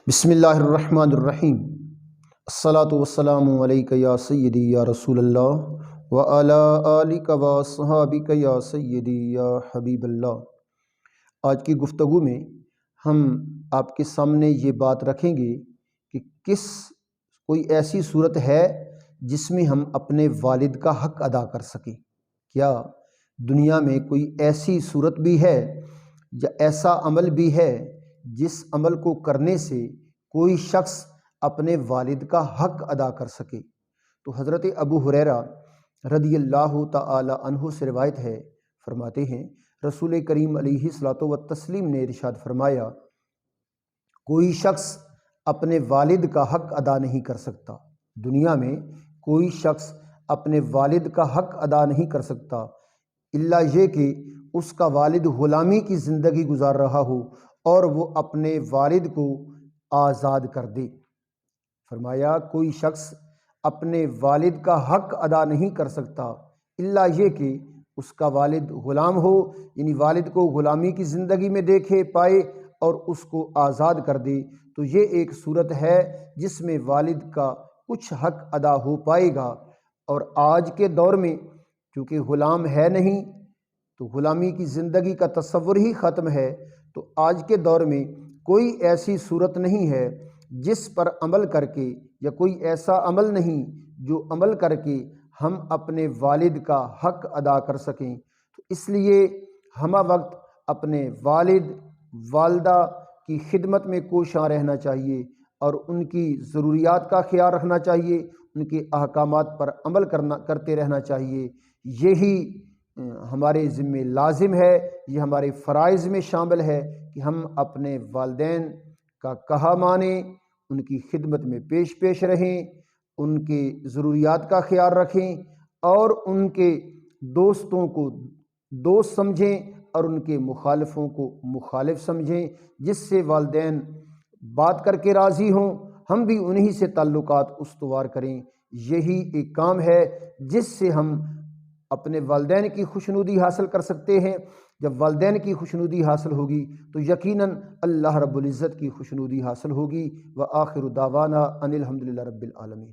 بسم اللہ الرحمن الرحیم۔ الصلاۃ والسلام علیک یا سیدی یا رسول اللہ وعلی آلک واصحابک یا سیدی یا حبیب اللہ۔ آج کی گفتگو میں ہم آپ کے سامنے یہ بات رکھیں گے کہ کوئی ایسی صورت ہے جس میں ہم اپنے والد کا حق ادا کر سکیں۔ کیا دنیا میں کوئی ایسی صورت بھی ہے یا ایسا عمل بھی ہے جس عمل کو کرنے سے کوئی شخص اپنے والد کا حق ادا کر سکے؟ تو حضرت ابو ہریرہ رضی اللہ تعالی عنہ سے روایت ہے، فرماتے ہیں رسول کریم علیہ الصلوۃ والتسلیم نے ارشاد فرمایا، کوئی شخص اپنے والد کا حق ادا نہیں کر سکتا۔ دنیا میں کوئی شخص اپنے والد کا حق ادا نہیں کر سکتا الا یہ کہ اس کا والد غلامی کی زندگی گزار رہا ہو اور وہ اپنے والد کو آزاد کر دے۔ فرمایا کوئی شخص اپنے والد کا حق ادا نہیں کر سکتا الا یہ کہ اس کا والد غلام ہو، یعنی والد کو غلامی کی زندگی میں دیکھے پائے اور اس کو آزاد کر دے۔ تو یہ ایک صورت ہے جس میں والد کا کچھ حق ادا ہو پائے گا۔ اور آج کے دور میں چونکہ غلام ہے نہیں تو غلامی کی زندگی کا تصور ہی ختم ہے، تو آج کے دور میں کوئی ایسی صورت نہیں ہے جس پر عمل کر کے، یا کوئی ایسا عمل نہیں جو عمل کر کے ہم اپنے والد کا حق ادا کر سکیں۔ تو اس لیے ہمہ وقت اپنے والد والدہ کی خدمت میں کوشاں رہنا چاہیے اور ان کی ضروریات کا خیال رکھنا چاہیے، ان کے احکامات پر عمل کرتے رہنا چاہیے۔ یہی ہمارے ذمہ لازم ہے، یہ ہمارے فرائض میں شامل ہے کہ ہم اپنے والدین کا کہا مانیں، ان کی خدمت میں پیش رہیں، ان کے ضروریات کا خیال رکھیں اور ان کے دوستوں کو دوست سمجھیں اور ان کے مخالفوں کو مخالف سمجھیں، جس سے والدین بات کر کے راضی ہوں، ہم بھی انہی سے تعلقات استوار کریں۔ یہی ایک کام ہے جس سے ہم اپنے والدین کی خوشنودی حاصل کر سکتے ہیں۔ جب والدین کی خوشنودی حاصل ہوگی تو یقیناً اللہ رب العزت کی خوشنودی حاصل ہوگی۔ وآخر دعوانا ان الحمد للہ رب العالمین۔